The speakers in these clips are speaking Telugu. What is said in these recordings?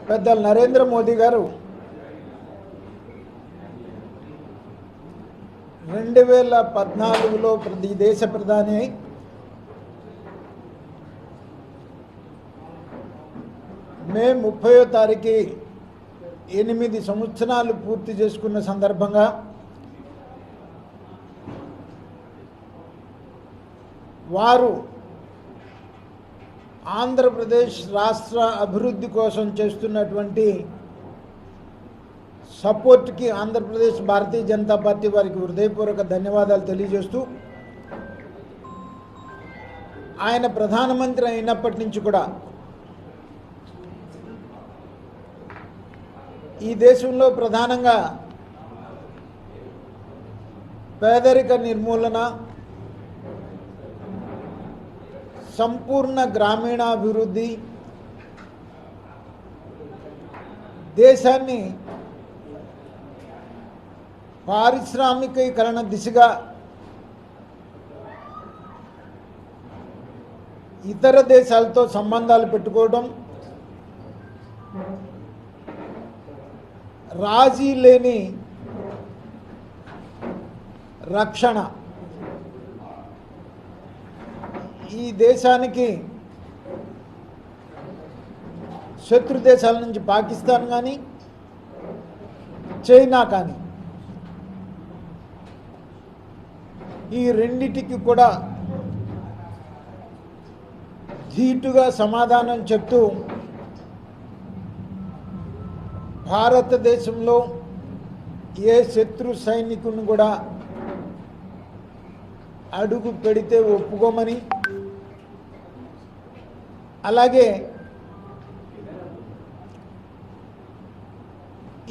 పెద్దలు నరేంద్ర మోదీ గారు 2014లో దేశ ప్రధాని అయి మే 30వ తారీఖు 8 సంవత్సరాలు పూర్తి చేసుకున్న సందర్భంగా వారు ఆంధ్రప్రదేశ్ రాష్ట్ర అభివృద్ధి కోసం చేస్తున్నటువంటి సపోర్ట్కి ఆంధ్రప్రదేశ్ భారతీయ జనతా పార్టీ వారికి హృదయపూర్వక ధన్యవాదాలు తెలియజేస్తూ, ఆయన ప్రధానమంత్రి అయినప్పటి నుంచి కూడా ఈ దేశంలో ప్రధానంగా పేదరిక నిర్మూలన, సంపూర్ణ గ్రామీణాభివృద్ధి, దేశాన్ని పారిశ్రామికీకరణ దిశగా ఇతర దేశాలతో సంబంధాలు పెట్టుకోవడం, రాజీ లేని రక్షణ, ఈ దేశానికి శత్రు దేశాల నుంచి పాకిస్తాన్ కానీ చైనా కానీ ఈ రెండిటికి కూడా ధీటుగా సమాధానం చెప్తూ భారతదేశంలో ఏ శత్రు సైనికుని కూడా అడుగు పెడితే ఒప్పుకోమని, అలాగే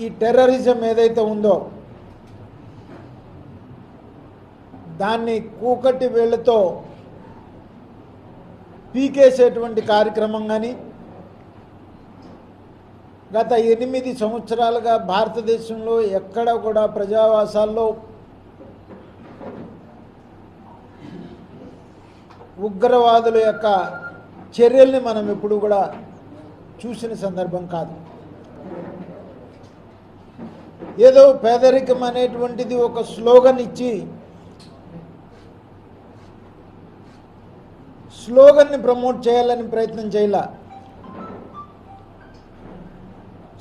ఈ టెర్రరిజం ఏదైతే ఉందో దాన్ని కూకటి వేళ్లతో పీకేసేటువంటి కార్యక్రమం కానీ గత 8 సంవత్సరాలుగా భారతదేశంలో ఎక్కడ కూడా ప్రజావాసాల్లో ఉగ్రవాదుల యొక్క చర్యల్ని మనం ఎప్పుడు కూడా చూసిన సందర్భం కాదు. ఏదో పేదరికం అనేటువంటిది ఒక స్లోగన్ ఇచ్చి స్లోగన్ని ప్రమోట్ చేయాలని ప్రయత్నం చేయాల.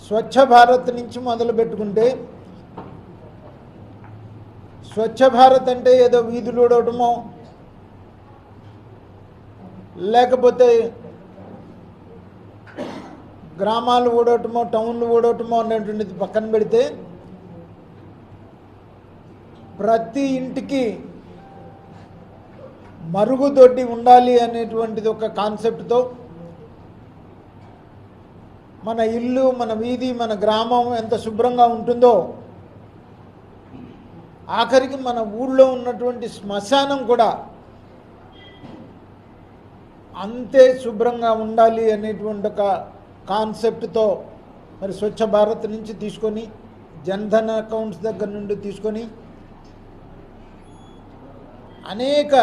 స్వచ్ఛ భారత్ నుంచి మొదలు పెట్టుకుంటే, స్వచ్ఛ భారత్ అంటే ఏదో వీధులు ఊడవటమో లేకపోతే గ్రామాలు ఊడవటమో టౌన్లు ఊడవటమో అనేటువంటిది పక్కన పెడితే, ప్రతి ఇంటికి మరుగుదొడ్డి ఉండాలి అనేటువంటిది ఒక కాన్సెప్ట్తో మన ఇల్లు, మన వీధి, మన గ్రామం ఎంత శుభ్రంగా ఉంటుందో ఆఖరికి మన ఊళ్ళో ఉన్నటువంటి శ్మశానం కూడా అంతే శుభ్రంగా ఉండాలి అనేటువంటి ఒక కాన్సెప్ట్తో మరి స్వచ్ఛ భారత్ నుంచి తీసుకొని, జన్ధన్ అకౌంట్స్ దగ్గర నుండి తీసుకొని అనేక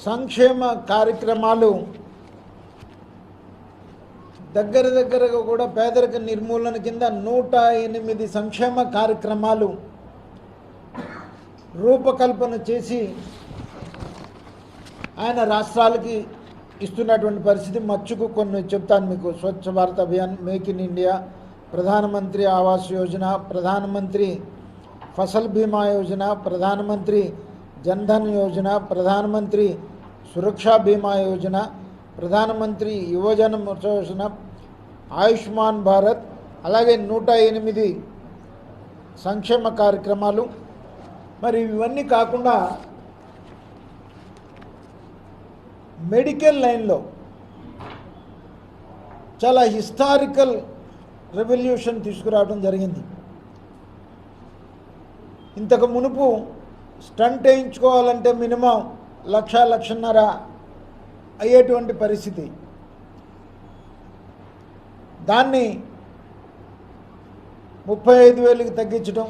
సంక్షేమ కార్యక్రమాలు దగ్గరగా కూడా పేదరిక నిర్మూలన కింద 108 సంక్షేమ కార్యక్రమాలు రూపకల్పన చేసి ఆయన రాష్ట్రాలకి ఇస్తున్నటువంటి పరిస్థితి. మచ్చుకు కొన్ని చెప్తాను మీకు. Swachh Bharat Abhiyan, make in India, Pradhan Mantri Awas Yojana, ప్రధానమంత్రి ఫసల్ బీమా యోజన, ప్రధానమంత్రి జన్ధన్ యోజన, ప్రధానమంత్రి సురక్షా బీమా యోజన, ప్రధానమంత్రి యువజన యోజన, ఆయుష్మాన్ భారత్, అలాగే 108 సంక్షేమ కార్యక్రమాలు. మరి ఇవన్నీ కాకుండా మెడికల్ లైన్లో చాలా హిస్టారికల్ రెవల్యూషన్ తీసుకురావడం జరిగింది. ఇంతకు మునుపు స్టంట్ వేయించుకోవాలంటే మినిమం 1,00,000-1,50,000 అయ్యేటువంటి పరిస్థితి. దాన్ని 35,000కి తగ్గించడం,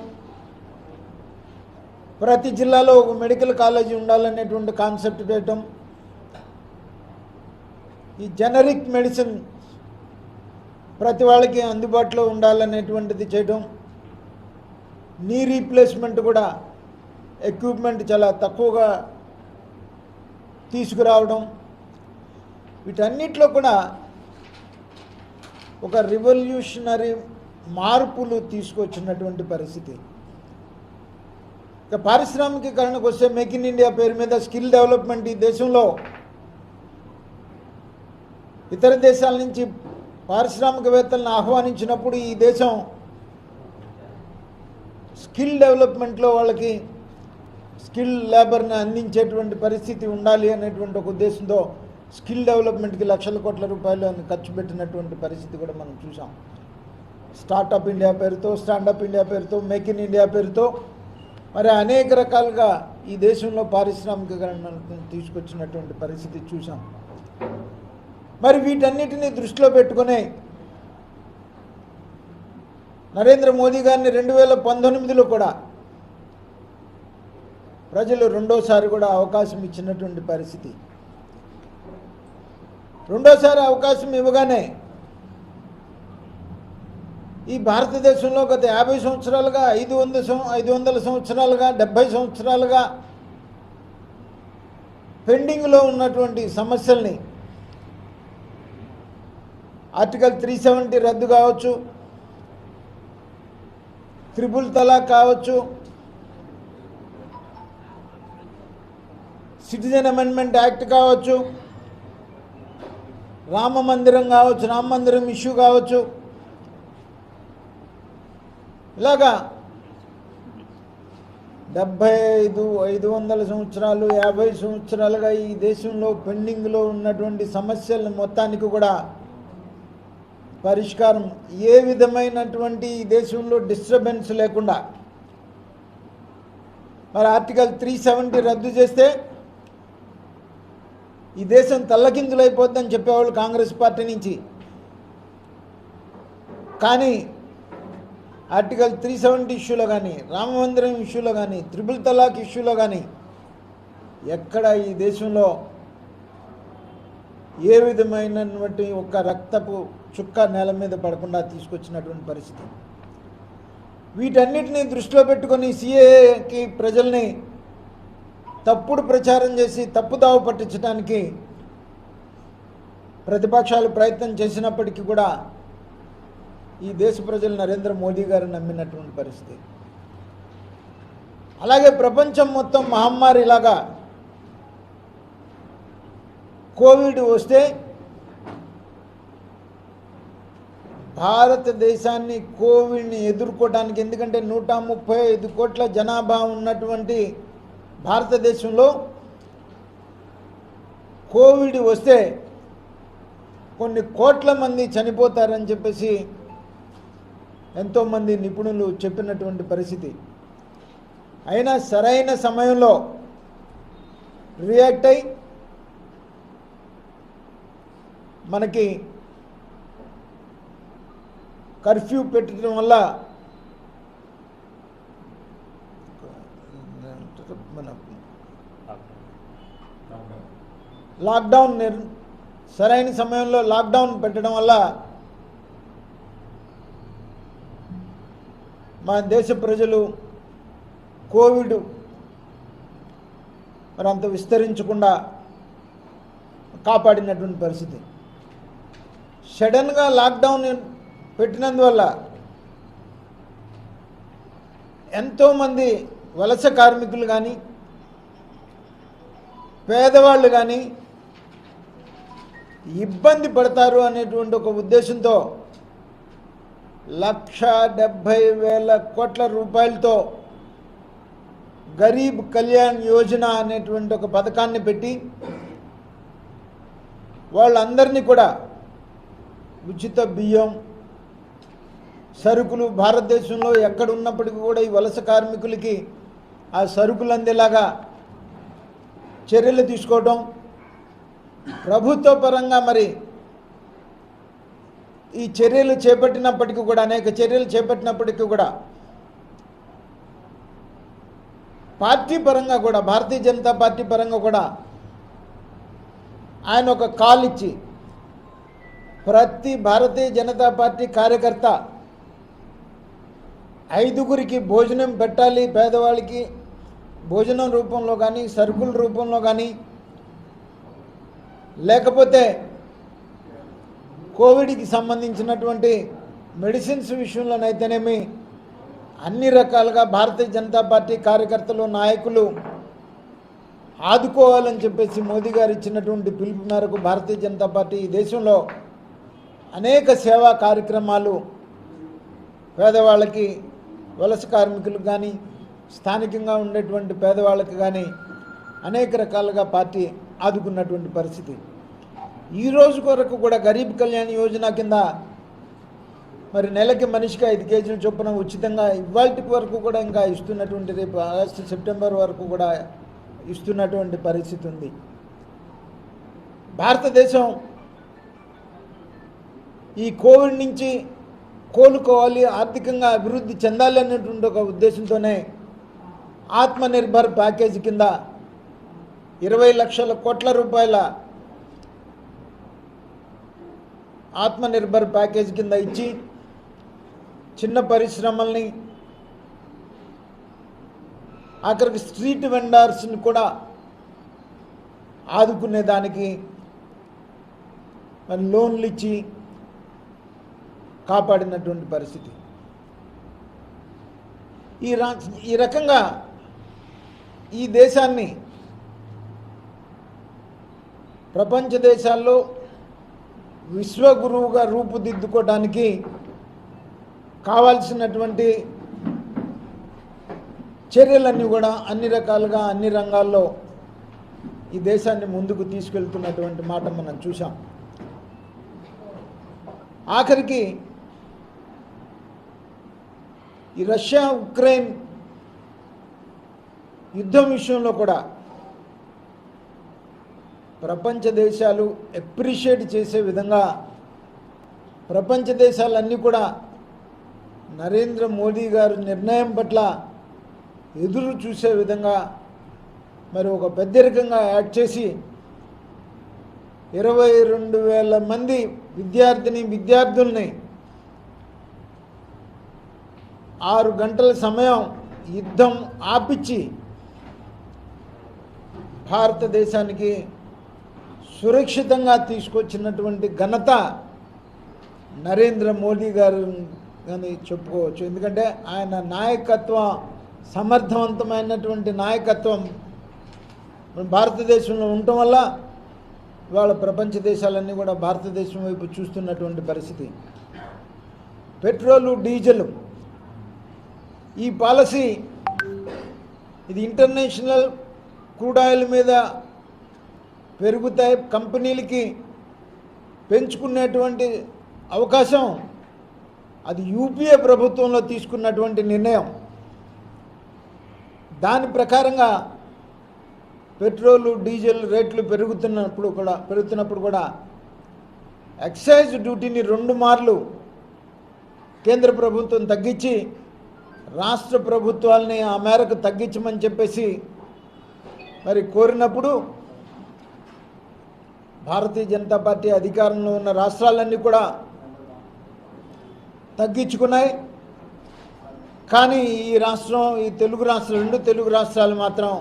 ప్రతి జిల్లాలో ఒక మెడికల్ కాలేజీ ఉండాలనేటువంటి కాన్సెప్ట్ పెట్టడం, ఈ జనరిక్ మెడిసిన్ ప్రతి వాళ్ళకి అందుబాటులో ఉండాలనేటువంటిది చేయడం, నీ రీప్లేస్మెంట్ కూడా ఎక్విప్మెంట్ చాలా తక్కువగా తీసుకురావడం, వీటన్నిటిలో కూడా ఒక రివల్యూషనరీ మార్పులు తీసుకొచ్చినటువంటి పరిస్థితి. ఇక పారిశ్రామికీకరణకు వస్తే మేక్ ఇన్ ఇండియా పేరు మీద స్కిల్ డెవలప్మెంట్ ఈ దేశంలో ఇతర దేశాల నుంచి పారిశ్రామికవేత్తలను ఆహ్వానించినప్పుడు ఈ దేశం స్కిల్ డెవలప్మెంట్లో వాళ్ళకి స్కిల్ లేబర్ని అందించేటువంటి పరిస్థితి ఉండాలి అనేటువంటి ఒక ఉద్దేశంతో స్కిల్ డెవలప్మెంట్కి లక్షల కోట్ల రూపాయలు ఖర్చు పెట్టినటువంటి పరిస్థితి కూడా మనం చూసాం. స్టార్టప్ ఇండియా పేరుతో, స్టాండప్ ఇండియా పేరుతో, మేక్ ఇన్ ఇండియా పేరుతో మరి అనేక రకాలుగా ఈ దేశంలో పారిశ్రామికీకరణను తీసుకొచ్చినటువంటి పరిస్థితి చూసాం. మరి వీటన్నిటిని దృష్టిలో పెట్టుకునే నరేంద్ర మోదీ గారిని 2019లో కూడా ప్రజలు రెండోసారి కూడా అవకాశం ఇచ్చినటువంటి పరిస్థితి. రెండోసారి అవకాశం ఇవ్వగానే ఈ భారతదేశంలో గత 50 సంవత్సరాలుగా 500 సంవత్సరాలుగా 70 సంవత్సరాలుగా పెండింగ్లో ఉన్నటువంటి సమస్యల్ని ఆర్టికల్ 370 రద్దు కావచ్చు, ట్రిపుల్ తలాక్ కావచ్చు, సిటిజన్ అమెండ్మెంట్ యాక్ట్ కావచ్చు, రామ మందిరం కావచ్చు, రామ మందిరం ఇష్యూ కావచ్చు, ఇలాగా 500 సంవత్సరాలు 50 సంవత్సరాలుగా ఈ దేశంలో పెండింగ్లో ఉన్నటువంటి సమస్యలను మొత్తానికి కూడా పరిష్కారం ఏ విధమైనటువంటి ఈ దేశంలో డిస్టర్బెన్స్ లేకుండా మరి ఆర్టికల్ 370 రద్దు చేస్తే ఈ దేశం తల్లకిందులైపోద్దని చెప్పేవాళ్ళు కాంగ్రెస్ పార్టీ నుంచి. కానీ ఆర్టికల్ 370 ఇష్యూలో కానీ, రామమందిరం ఇష్యూలో కానీ, ట్రిపుల్ తలాక్ ఇష్యూలో కానీ ఎక్కడ ఈ దేశంలో ఏ విధమైనటువంటి ఒక రక్తపు చుక్క నేల మీద పడకుండా తీసుకొచ్చినటువంటి పరిస్థితి. వీటన్నిటిని దృష్టిలో పెట్టుకొని సిఏఏకి ప్రజల్ని తప్పుడు ప్రచారం చేసి తప్పుదావ పట్టించడానికి ప్రతిపక్షాలు ప్రయత్నం చేసినప్పటికీ కూడా ఈ దేశ ప్రజలు నరేంద్ర మోదీ గారు నమ్మినటువంటి పరిస్థితి. అలాగే ప్రపంచం మొత్తం మహమ్మారిలాగా కోవిడ్ వస్తే భారతదేశాన్ని కోవిడ్ని ఎదుర్కోవడానికి, ఎందుకంటే 135 కోట్ల జనాభా ఉన్నటువంటి భారతదేశంలో కోవిడ్ వస్తే కొన్ని కోట్ల మంది చనిపోతారని చెప్పేసి ఎంతోమంది నిపుణులు చెప్పినటువంటి పరిస్థితి. అయినా సరైన సమయంలో రియాక్ట్ అయి మనకి కర్ఫ్యూ పెట్టడం వల్ల లాక్డౌన్ సరైన సమయంలో లాక్డౌన్ పెట్టడం వల్ల మన దేశ ప్రజలు కోవిడ్ మరి అంత విస్తరించకుండా కాపాడినటువంటి పరిస్థితి. సడన్గా లాక్డౌన్ పెట్టినందువల్ల ఎంతోమంది వలస కార్మికులు కానీ, పేదవాళ్ళు కానీ ఇబ్బంది పడతారు అనేటువంటి ఒక ఉద్దేశంతో 1,70,000 కోట్ల రూపాయలతో గరీబ్ కళ్యాణ్ యోజన అనేటువంటి ఒక పథకాన్ని పెట్టి వాళ్ళందరినీ కూడా ఉచిత బియ్యం, సరుకులు భారతదేశంలో ఎక్కడ ఉన్నప్పటికీ కూడా ఈ వలస కార్మికులకి ఆ సరుకులు అందేలాగా చర్యలు తీసుకోవడం, ప్రభుత్వ పరంగా మరి ఈ చర్యలు చేపట్టినప్పటికీ కూడా, అనేక చర్యలు చేపట్టినప్పటికీ కూడా పార్టీ పరంగా కూడా, భారతీయ జనతా పార్టీ పరంగా కూడా ఆయన ఒక కాల్ ఇచ్చి ప్రతి భారతీయ జనతా పార్టీ కార్యకర్త 5గురికి భోజనం పెట్టాలి, పేదవాళ్ళకి భోజనం రూపంలో కానీ, సరుకుల రూపంలో కానీ, లేకపోతే కోవిడ్కి సంబంధించినటువంటి మెడిసిన్స్ విషయంలోనైతేనేమి అన్ని రకాలుగా భారతీయ జనతా పార్టీ కార్యకర్తలు, నాయకులు ఆదుకోవాలని చెప్పేసి మోదీ గారు ఇచ్చినటువంటి పిలుపు మేరకు భారతీయ జనతా పార్టీ ఈ దేశంలో అనేక సేవా కార్యక్రమాలు పేదవాళ్ళకి, వలస కార్మికులకు కానీ, స్థానికంగా ఉండేటువంటి పేదవాళ్ళకి కానీ అనేక రకాలుగా పార్టీ ఆదుకున్నటువంటి పరిస్థితి. ఈ రోజు వరకు కూడా గరీబ్ కళ్యాణ్ యోజన కింద మరి నెలకి మనిషికి 5 కేజీల చొప్పున ఉచితంగా ఇవాల్టి వరకు కూడా ఇంకా ఇస్తున్నటువంటి, రేపు ఆగస్టు సెప్టెంబర్ వరకు కూడా ఇస్తున్నటువంటి పరిస్థితి ఉంది. భారతదేశం ఈ కోవిడ్ నుంచి కోలుకోవాలి, ఆర్థికంగా అభివృద్ధి చెందాలి అనేటువంటి ఒక ఉద్దేశంతోనే ఆత్మనిర్భర్ ప్యాకేజీ కింద 20 లక్షల కోట్ల రూపాయల ఆత్మనిర్భర్ ప్యాకేజీ కింద ఇచ్చి చిన్న పరిశ్రమల్ని, ఆఖరికి స్ట్రీట్ వెండర్స్ని కూడా ఆదుకునేదానికి మరి లోన్లు ఇచ్చి కాపాడినటువంటి పరిస్థితి. ఈ రకంగా ఈ దేశాన్ని ప్రపంచ దేశాల్లో విశ్వగురువుగా రూపుదిద్దుకోవడానికి కావాల్సినటువంటి చర్యలన్నీ కూడా అన్ని రకాలుగా, అన్ని రంగాల్లో ఈ దేశాన్ని ముందుకు తీసుకెళ్తున్నటువంటి మాట మనం చూసాం. ఆఖరికి ఈ రష్యా ఉక్రెయిన్ యుద్ధం విషయంలో కూడా ప్రపంచ దేశాలు అప్రిషియేట్ చేసే విధంగా, ప్రపంచ దేశాలన్నీ కూడా నరేంద్ర మోదీ గారి నిర్ణయం పట్ల ఎదురు చూసే విధంగా మరి ఒక పెద్దరికంగా యాడ్ చేసి 22,000 మంది విద్యార్థుల్ని 6 గంటల సమయం యుద్ధం ఆపిచ్చి భారతదేశానికి సురక్షితంగా తీసుకొచ్చినటువంటి ఘనత నరేంద్ర మోదీ గారు అని చెప్పుకోవచ్చు. ఎందుకంటే ఆయన నాయకత్వం, సమర్థవంతమైనటువంటి నాయకత్వం భారతదేశంలో ఉండటం వల్ల ఇవాళ ప్రపంచ దేశాలన్నీ కూడా భారతదేశం వైపు చూస్తున్నటువంటి పరిస్థితి. పెట్రోలు, డీజిల్ ఈ పాలసీ ఇది ఇంటర్నేషనల్ క్రూడ్ ఆయిల్ మీద పెరుగుతాయి, కంపెనీలకి పెంచుకునేటువంటి అవకాశం అది యూపీఏ ప్రభుత్వంలో తీసుకున్నటువంటి నిర్ణయం. దాని ప్రకారంగా పెట్రోలు, డీజిల్ రేట్లు పెరుగుతున్నప్పుడు కూడా ఎక్సైజ్ డ్యూటీని 2 మార్లు కేంద్ర ప్రభుత్వం తగ్గించి రాష్ట్ర ప్రభుత్వాలని ఆ మేరకు తగ్గించమని చెప్పేసి మరి కోరినప్పుడు భారతీయ జనతా పార్టీ అధికారంలో ఉన్న రాష్ట్రాలన్నీ కూడా తగ్గించుకున్నాయి. కానీ ఈ రెండు తెలుగు రాష్ట్రాలు మాత్రం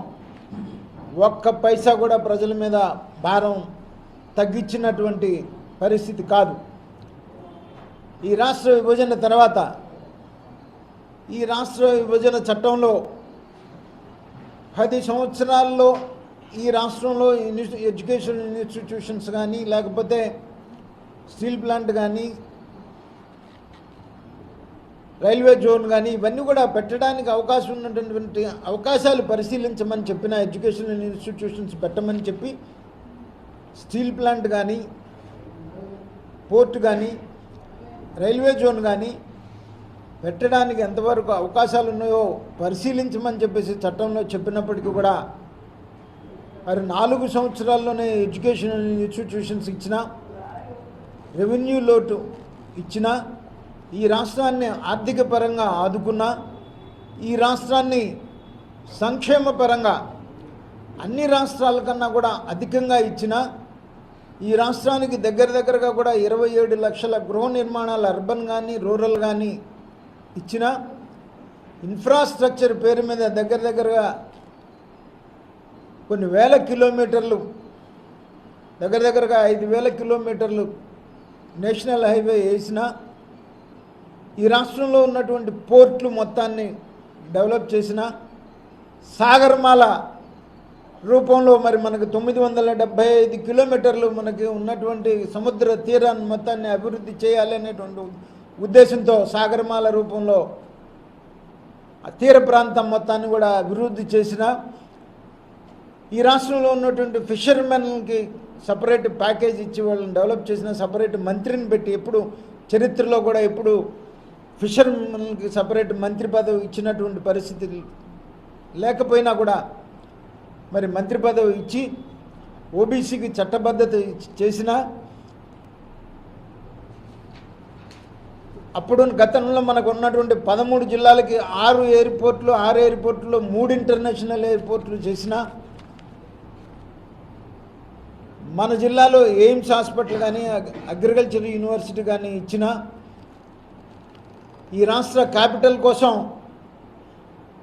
ఒక్క పైసా కూడా ప్రజల మీద భారం తగ్గించినటువంటి పరిస్థితి కాదు. ఈ రాష్ట్ర విభజన తర్వాత ఈ రాష్ట్ర విభజన చట్టంలో 10 సంవత్సరాల్లో ఈ రాష్ట్రంలో ఎడ్యుకేషన్ ఇన్స్టిట్యూషన్స్ కానీ, లేకపోతే స్టీల్ ప్లాంట్ కానీ, రైల్వే జోన్ కానీ ఇవన్నీ కూడా పెట్టడానికి అవకాశం ఉన్నటువంటి అవకాశాలు పరిశీలించమని చెప్పిన ఎడ్యుకేషనల్ ఇన్స్టిట్యూషన్స్ పెట్టమని చెప్పి స్టీల్ ప్లాంట్ కానీ, పోర్ట్ కానీ, రైల్వే జోన్ కానీ పెట్టడానికి ఎంతవరకు అవకాశాలు ఉన్నాయో పరిశీలించమని చెప్పేసి చట్టంలో చెప్పినప్పటికీ కూడా మరి 4 సంవత్సరాల్లోనే ఎడ్యుకేషనల్ ఇన్స్టిట్యూషన్స్ ఇచ్చినా, రెవెన్యూ లోటు ఇచ్చినా, ఈ రాష్ట్రాన్ని ఆర్థిక పరంగా ఆదుకున్నా, ఈ రాష్ట్రాన్ని సంక్షేమ పరంగా అన్ని రాష్ట్రాల కన్నా కూడా అధికంగా ఇచ్చినా ఈ రాష్ట్రానికి దగ్గరగా కూడా 27 లక్షల గృహ నిర్మాణాలు అర్బన్ కానీ రూరల్ కానీ ఇచ్చిన ఇన్ఫ్రాస్ట్రక్చర్ పేరు మీద దగ్గరగా కొన్ని వేల కిలోమీటర్లు దగ్గరగా 5,000 కిలోమీటర్లు నేషనల్ హైవే వేసిన ఈ రాష్ట్రంలో ఉన్నటువంటి పోర్ట్లు మొత్తాన్ని డెవలప్ చేసిన సాగర్మాల రూపంలో మరి మనకు 975 కిలోమీటర్లు మనకి ఉన్నటువంటి సముద్ర తీరాన్ని మొత్తాన్ని అభివృద్ధి చేయాలి అనేటువంటి ఉద్దేశంతో సాగర్మాల రూపంలో తీర ప్రాంతం మొత్తాన్ని కూడా అభివృద్ధి చేసిన ఈ రాష్ట్రంలో ఉన్నటువంటి ఫిషర్మెన్కి సపరేట్ ప్యాకేజ్ ఇచ్చి వాళ్ళని డెవలప్ చేసిన సపరేట్ మంత్రిని పెట్టి ఎప్పుడు చరిత్రలో కూడా ఎప్పుడు ఫిషర్మెన్కి సపరేట్ మంత్రి పదవి ఇచ్చినటువంటి పరిస్థితి లేకపోయినా కూడా మరి మంత్రి పదవి ఇచ్చి ఓబీసీకి చట్టబద్ధత చేసిన అప్పుడు గతంలో మనకు ఉన్నటువంటి 13 జిల్లాలకి 6 ఎయిర్పోర్ట్లు 6 ఎయిర్పోర్ట్లో 3 ఇంటర్నేషనల్ ఎయిర్పోర్ట్లు చేసిన మన జిల్లాలో ఎయిమ్స్ హాస్పిటల్ కానీ అగ్రికల్చర్ యూనివర్సిటీ కానీ ఇచ్చిన ఈ రాష్ట్ర క్యాపిటల్ కోసం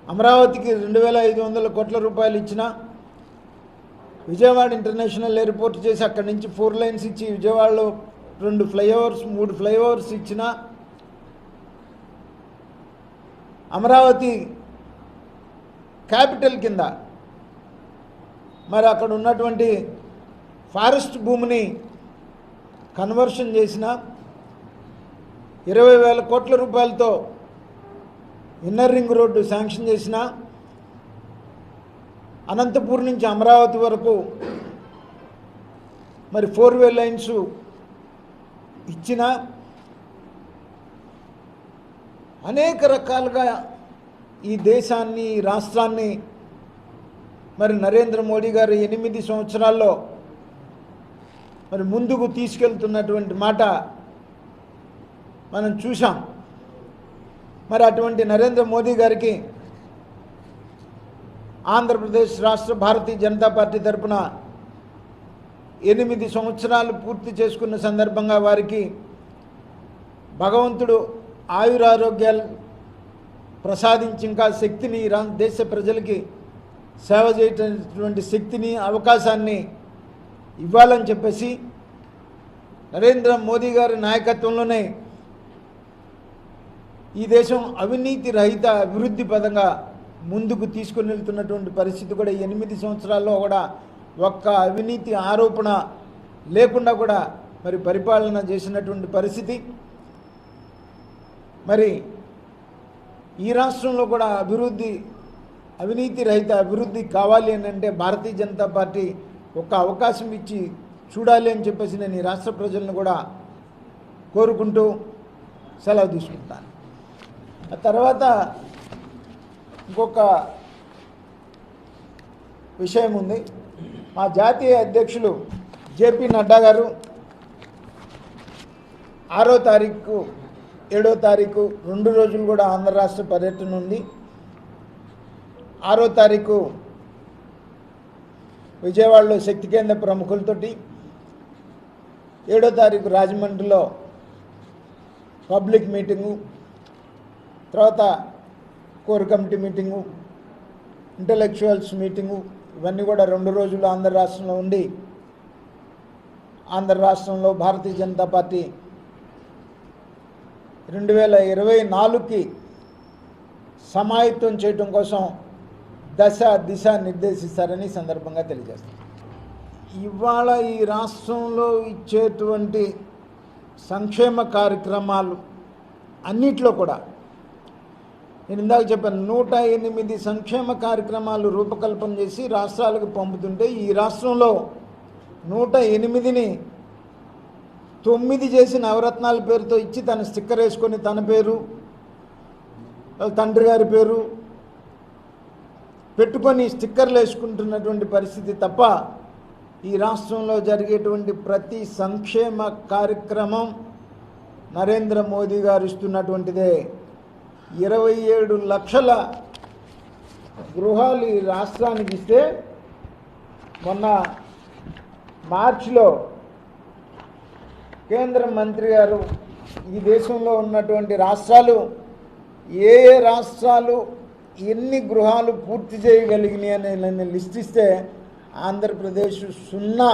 అమరావతికి 2,500 కోట్ల రూపాయలు ఇచ్చిన విజయవాడ ఇంటర్నేషనల్ ఎయిర్పోర్ట్ చేసి అక్కడి నుంచి 4 లైన్స్ ఇచ్చి విజయవాడలో 2 ఫ్లైఓవర్స్ 3 ఫ్లైఓవర్స్ ఇచ్చిన అమరావతి క్యాపిటల్ కింద మరి అక్కడ ఉన్నటువంటి ఫారెస్ట్ భూమిని కన్వర్షన్ చేసిన 20,000 కోట్ల రూపాయలతో ఇన్నర్ రింగ్ రోడ్డు శాంక్షన్ చేసిన అనంతపూర్ నుంచి అమరావతి వరకు మరి 4-వే లైన్స్ ఇచ్చిన అనేక రకాలుగా ఈ దేశాన్ని ఈ రాష్ట్రాన్ని మరి నరేంద్ర మోడీ గారు 8 సంవత్సరాల్లో మరి ముందుకు తీసుకెళ్తున్నటువంటి మాట మనం చూసాం. మరి అటువంటి నరేంద్ర మోదీ గారికి ఆంధ్రప్రదేశ్ రాష్ట్ర భారతీయ జనతా పార్టీ తరఫున 8 సంవత్సరాలు పూర్తి చేసుకున్న సందర్భంగా వారికి భగవంతుడు ఆయురారోగ్యాలు ప్రసాదించి ఇంకా శక్తిని దేశ ప్రజలకి సేవ చేయటువంటి శక్తిని అవకాశాన్ని ఇవ్వాలని చెప్పేసి నరేంద్ర మోదీ గారి నాయకత్వంలోనే ఈ దేశం అవినీతి రహిత అభివృద్ధి పదంగా ముందుకు తీసుకుని వెళ్తున్నటువంటి పరిస్థితి కూడా 8 సంవత్సరాల్లో కూడా ఒక్క అవినీతి ఆరోపణ లేకుండా కూడా మరి పరిపాలన చేసినటువంటి పరిస్థితి. మరి ఈ రాష్ట్రంలో కూడా అవినీతి రహిత అభివృద్ధి కావాలి అని అంటే భారతీయ జనతా పార్టీ ఒక అవకాశం ఇచ్చి చూడాలి అని చెప్పేసి నేను ఈ రాష్ట్ర ప్రజలను కూడా కోరుకుంటూ సెలవు తీసుకుంటాను. ఆ తర్వాత ఇంకొక విషయం ఉంది. మా జాతీయ అధ్యక్షులు జేపీ నడ్డా గారు 6వ తారీఖు 7వ తారీఖు 2 రోజులు కూడా ఆంధ్ర రాష్ట్ర పర్యటన ఉంది. 6వ తారీఖు విజయవాడలో శక్తి కేంద్ర ప్రముఖులతోటి, 7వ తారీఖు రాజమండ్రిలో పబ్లిక్ మీటింగు, తర్వాత core committee meeting, intellectuals meeting, ఇవన్నీ కూడా 2 రోజులు ఆంధ్ర రాష్ట్రంలో ఉండి ఆంధ్ర రాష్ట్రంలో భారతీయ జనతా పార్టీ 2024కి సమాయత్తం చేయటం కోసం దిశ నిర్దేశిస్తారని సందర్భంగా తెలియజేస్తారు. ఇవాళ ఈ రాష్ట్రంలో ఇచ్చేటువంటి సంక్షేమ కార్యక్రమాలు అన్నిట్లో కూడా నేను ఇందాక చెప్పాను, 108 సంక్షేమ కార్యక్రమాలు రూపకల్పన చేసి రాష్ట్రాలకు పంపుతుంటే ఈ రాష్ట్రంలో 108ని 9 చేసి నవరత్నాల పేరుతో ఇచ్చి తన స్టిక్కర్ వేసుకొని తన పేరు తండ్రి గారి పేరు పెట్టుకొని స్టిక్కర్లు వేసుకుంటున్నటువంటి పరిస్థితి తప్ప ఈ రాష్ట్రంలో జరిగేటువంటి ప్రతి సంక్షేమ కార్యక్రమం నరేంద్ర మోదీ గారు ఇస్తున్నటువంటిదే. 27 లక్షల గృహాలు ఈ రాష్ట్రానికి ఇస్తే మొన్న మార్చిలో కేంద్ర మంత్రి గారు ఈ దేశంలో ఉన్నటువంటి రాష్ట్రాలు ఏ ఏ రాష్ట్రాలు ఎన్ని గృహాలు పూర్తి చేయగలిగినాయి అనే లిస్ట్ ఇస్తే ఆంధ్రప్రదేశ్ 0,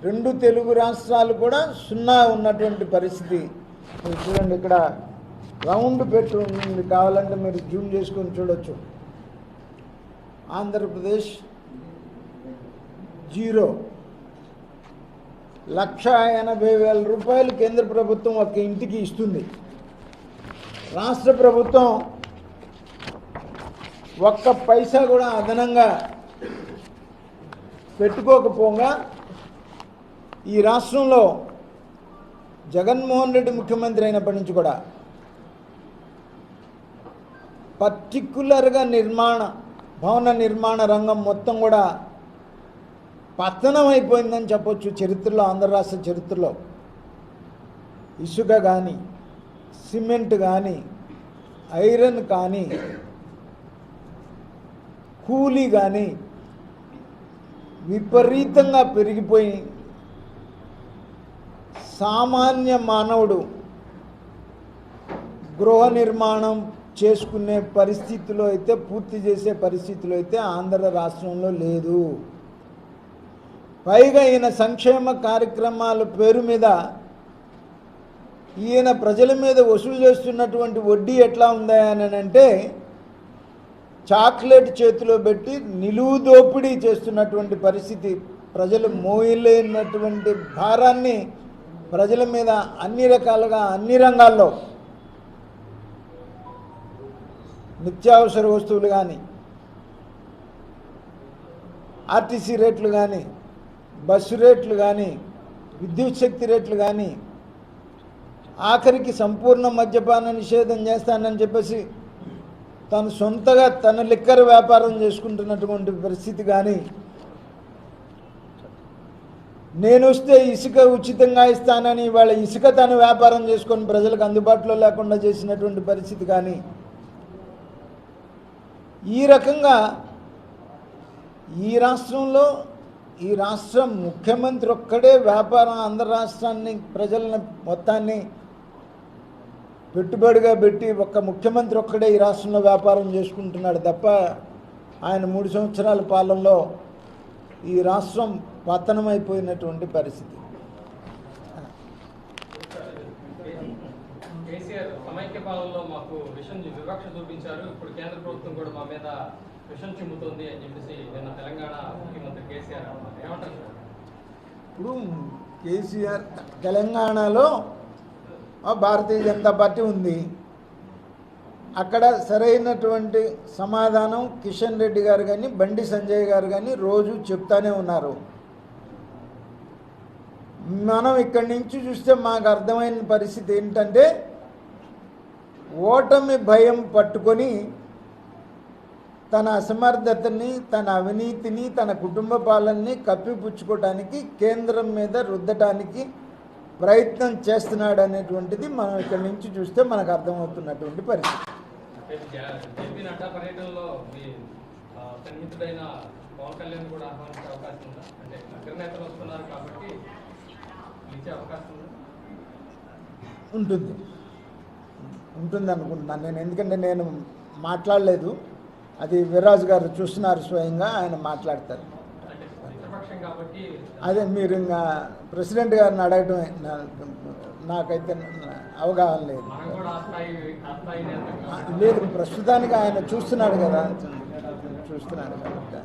2 తెలుగు రాష్ట్రాలు కూడా 0 ఉన్నటువంటి పరిస్థితి. మీరు చూడండి, ఇక్కడ రౌండ్ పెట్టి ఉంది, కావాలంటే మీరు జూమ్ చేసుకొని చూడొచ్చు. ఆంధ్రప్రదేశ్ 0, 1,80,000 రూపాయలు కేంద్ర ప్రభుత్వం ఒక ఇంటికి ఇస్తుంది. రాష్ట్ర ప్రభుత్వం ఒక్క పైసా కూడా అదనంగా పెట్టుకోకపోగా ఈ రాష్ట్రంలో జగన్మోహన్ రెడ్డి ముఖ్యమంత్రి అయినప్పటి నుంచి కూడా పర్టిక్యులర్గా భవన నిర్మాణ రంగం మొత్తం కూడా పతనం అయిపోయిందని చెప్పొచ్చు. చరిత్రలో, ఆంధ్ర రాష్ట్ర చరిత్రలో ఇసుక కానీ, సిమెంట్ కానీ, ఐరన్ కానీ, కూలీ కానీ విపరీతంగా పెరిగిపోయి సామాన్య మానవుడు గృహ నిర్మాణం చేసుకునే పరిస్థితిలో అయితే, పూర్తి చేసే పరిస్థితిలో అయితే ఆంధ్ర రాష్ట్రంలో లేదు. పైగా ఈయన సంక్షేమ కార్యక్రమాల పేరు మీద ఈయన ప్రజల మీద వసూలు చేస్తున్నటువంటి వడ్డీ ఎట్లా ఉందా అని అంటే, చాక్లెట్ చేతిలో పెట్టి నిలువు దోపిడీ చేస్తున్నటువంటి పరిస్థితి. ప్రజలు మోయలేనటువంటి భారాన్ని ప్రజల మీద అన్ని రకాలుగా, అన్ని రంగాల్లో, నిత్యావసర వస్తువులు కానీ, ఆర్టీసీ రేట్లు కానీ, బస్సు రేట్లు కానీ, విద్యుత్ శక్తి రేట్లు కానీ, ఆఖరికి సంపూర్ణ మద్యపాన నిషేధం చేస్తానని చెప్పేసి తను సొంతగా తన లిక్కర్ వ్యాపారం చేసుకుంటున్నటువంటి పరిస్థితి కానీ, నేను వస్తే ఇసుక ఉచితంగా ఇస్తానని వాళ్ళ ఇసుక తను వ్యాపారం చేసుకొని ప్రజలకు అందుబాటులో లేకుండా చేసినటువంటి పరిస్థితి కానీ, ఈ రకంగా ఈ రాష్ట్రంలో ఈ రాష్ట్ర ముఖ్యమంత్రి ఒక్కడే వ్యాపారం, ఆంధ్ర రాష్ట్రాన్ని, ప్రజలను మొత్తాన్ని పెట్టుబడిగా పెట్టి ఒక్క ముఖ్యమంత్రి ఒక్కడే ఈ రాష్ట్రంలో వ్యాపారం చేసుకుంటున్నాడు తప్ప ఆయన 3 సంవత్సరాల పాలనలో ఈ రాష్ట్రం పతనమైపోయినటువంటి పరిస్థితి. కేసీఆర్ సమైక్య పాలనలో మాకు వివక్ష చూపించారు, ఇప్పుడు కేంద్ర ప్రభుత్వం కూడా మా మీద విషం చిమ్ముతుంది అని చెప్పేసి నిన్న తెలంగాణ ముఖ్యమంత్రి కేసీఆర్ ఏమంటారు? ఇప్పుడు కేసీఆర్ తెలంగాణలో భారతీయ జనతా పార్టీ ఉంది. అక్కడ సరైనటువంటి సమాధానం కిషన్ రెడ్డి గారు కానీ, బండి సంజయ్ గారు కానీ రోజు చెప్తానే ఉన్నారు. మనం ఇక్కడి నుంచి చూస్తే మాకు అర్థమైన పరిస్థితి ఏంటంటే, ఓటమి భయం పట్టుకొని తన అసమర్థతని, తన అవినీతిని, తన కుటుంబ పాలనని కప్పిపుచ్చుకోవడానికి, కేంద్రం మీద రుద్దటానికి ప్రయత్నం చేస్తున్నాడు అనేటువంటిది మనం ఇక్కడి నుంచి చూస్తే మనకు అర్థమవుతున్నటువంటి పరిస్థితి. జేపీ నడ్డా పర్యటనలో సన్నిహితుడైన పవన్ కళ్యాణ్ కూడా ఆహ్వానించే అవకాశం ఉందా? అంటే అగ్రనేతలు వస్తున్నారు కాబట్టి ఇచ్చే అవకాశం ఉందా? ఉంటుంది అనుకుంటున్నాను నేను, ఎందుకంటే నేను మాట్లాడలేదు, అది విరాజ్ గారు చూస్తున్నారు, స్వయంగా ఆయన మాట్లాడతారు. అదే మీరు ఇంకా ప్రెసిడెంట్ గారిని అడగటమే, నాకైతే అవగాహన లేదు. ప్రస్తుతానికి ఆయన చూస్తున్నాడు కదా, చూస్తున్నాడు కాబట్టి